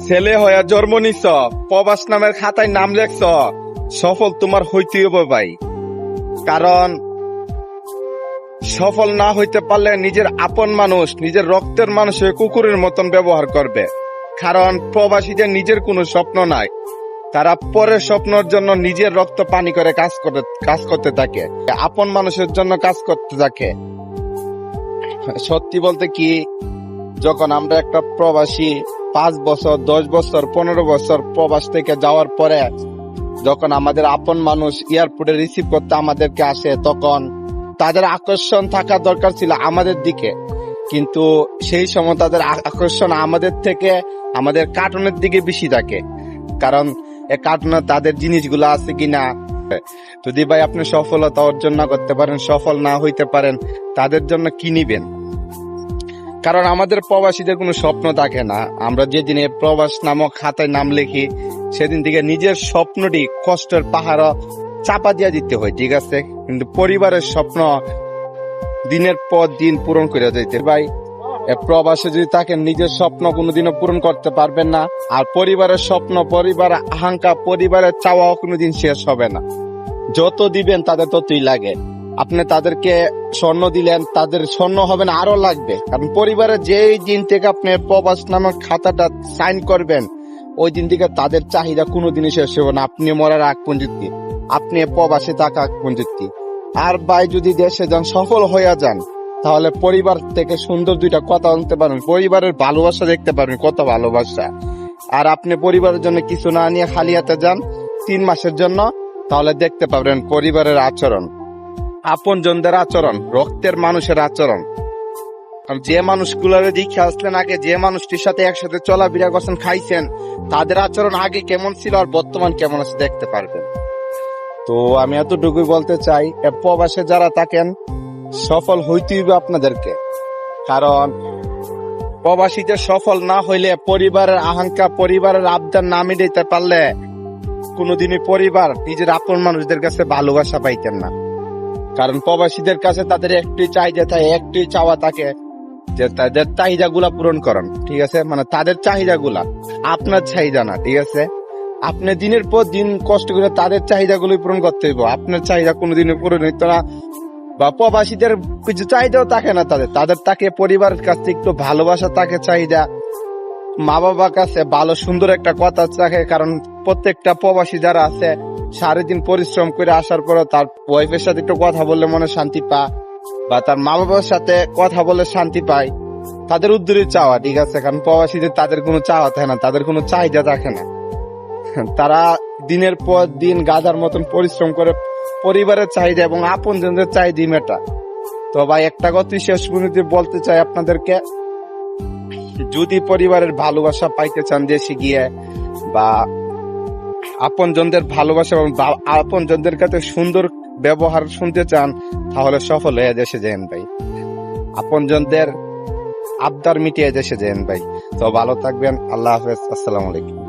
ছেলে হয়ে জন্ম নিছ, প্রবাস নামের খাতায় নাম লেখছ, সফল তোমার হইতে হবে ভাই। কারণ সফল না হইতে পারলে নিজের আপন মানুষ, নিজের রক্তের মানুষের কুকুরের মতন ব্যবহার করবে। কারণ প্রবাসীদের নিজের কোনো স্বপ্ন নাই, তারা পরের স্বপ্নের জন্য নিজের রক্ত পানি করে কাজ করতে থাকে, আপন মানুষের জন্য কাজ করতে থাকে। সত্যি বলতে কি, যখন আমরা একটা প্রবাসী 5 বছর 10 বছর 15 বছর প্রবাস থেকে যাওয়ার পরে যখন আমাদের আপন মানুষ এয়ারপোর্টে রিসিভ করতে আমাদেরকে আসে, তখন তাদের আকর্ষণ থাকা দরকার ছিল আমাদের দিকে, কিন্তু সেই সময় তাদের আকর্ষণ আমাদের থেকে আমাদের কার্টুনের দিকে বেশি থাকে। কারণ এই কার্টুনে তাদের জিনিসগুলো আছে কিনা। যদি ভাই আপনি সফলতা অর্জন না করতে পারেন, সফল না হইতে পারেন, তাদের জন্য কি নিবেন? কারণ আমাদের প্রবাসীদের কোনো স্বপ্ন থাকে না। আমরা যেদিনে প্রবাস নামক খাতায় নাম লিখি, সেদিন থেকে নিজের স্বপ্নটি কষ্টের পাহাড় চাপা দিয়ে দিতে হয়, ঠিক আছে? কিন্তু পরিবারের স্বপ্ন দিনের পর দিন পূরণ করে যাইতে ভাই। প্রবাসে যদি থাকেন, নিজের স্বপ্ন কোনোদিনও পূরণ করতে পারবেন না। আর পরিবারের স্বপ্ন, পরিবারের আকাঙ্ক্ষা, পরিবারের চাওয়াও কোনোদিন শেষ হবে না। যত দিবেন তাদের ততই লাগে। আপনি তাদেরকে স্বর্ণ দিলেন, তাদের স্বর্ণ হবে না, আরো লাগবে। কারণ পরিবারের যেই দিন থেকে আপনি প্রবাস নামক খাতাটা সাইন করবেন, ওই দিন থেকে তাদের চাহিদা কোনোদিনই শেষ হবে না। আপনি মরার আগ পর্যন্ত, আপনি প্রবাসে থাকা আগ পর্যন্ত। আর ভাই যদি দেশে যান, সফল হইয়া যান, তাহলে পরিবার থেকে সুন্দর দুইটা কথা আনতে পারেন, পরিবারের ভালোবাসা দেখতে পারবেন, কত ভালোবাসা। আর আপনি পরিবারের জন্য কিছু না নিয়ে খালি হাতে যান 3 মাসের জন্য, তাহলে দেখতে পাবেন পরিবারের আচরণ, আপন জনদের আচরণ, রক্তের মানুষের আচরণ। যে মানুষগুলোরে দেখে আসলেন আগে, যে মানুষটির সাথে একসাথে চলাফেরা করছেন, খাইছেন, তাদের আচরণ আগে কেমন ছিল আর বর্তমান কেমন আছে দেখতে পারবেন। তো আমি এতটুকুই বলতে চাই, প্রবাসে যারা থাকেন, সফল হইতেই হবে আপনাদেরকে। কারণ প্রবাসীতে সফল না হইলে, পরিবারের আকাঙ্ক্ষা, পরিবারের আবদার না মিটাইতে পারলে, কোনোদিনই পরিবার নিজের আপন মানুষদের কাছে ভালোবাসা পাইতেন না। কারণ প্রবাসীদের কাছে তাদের একটি চাহিদা থাকে, একটি চাওয়া থাকে, যে তাদের চাহিদা গুলা পূরণ করেন, ঠিক আছে? মানে তাদের চাহিদা গুলা, আপনার চাহিদা না, ঠিক আছে? আপনি দিনের পর দিন কষ্ট করে তাদের চাহিদা গুলোই পূরণ করতে হইব, আপনার চাহিদা কোনোদিনই পূরণ হইতো না। বা প্রবাসীদের কিছু চাহিদাও থাকে না, তাদের তাকে পরিবারের কাছে একটু ভালোবাসা থাকে, চাহিদা মা বাবার কাছে ভালো সুন্দর একটা কথা থাকে। কারণ প্রত্যেকটা প্রবাসী যারা আছে, সারাদিন পরিশ্রম করে আসার পর তার ওয়াইফের সাথে একটু কথা বললে মনে শান্তি পায়, বা তার মা বাবার সাথে কথা বলে শান্তি পায়, তাদের উদ্দেশ্যে চাওয়া, ঠিক আছে? কারণ প্রবাসীদের তাদের কোনো চাওয়া থাকে না, তাদের কোনো চাহিদা থাকে না। তারা দিনের পর দিন গাধার মতন পরিশ্রম করে পরিবারের চাহিদা এবং আপন জনদের চাহিদা মেটা। তো ভাই একটা কথাই শেষ পর্যন্ত বলতে চাই আপনাদেরকে, যদি পরিবারের ভালোবাসা পাইতে চান দেশে গিয়ে, বা আপন জনদের ভালোবাসা এবং আপন জনদের কাছে সুন্দর ব্যবহার শুনতে চান, তাহলে সফল হয়ে দেশে যান ভাই। আপন জনদের আবদার মিটিয়ে দেশে যান ভাই। তো ভালো থাকবেন, আল্লাহ হাফেজ, আসসালামু আলাইকুম।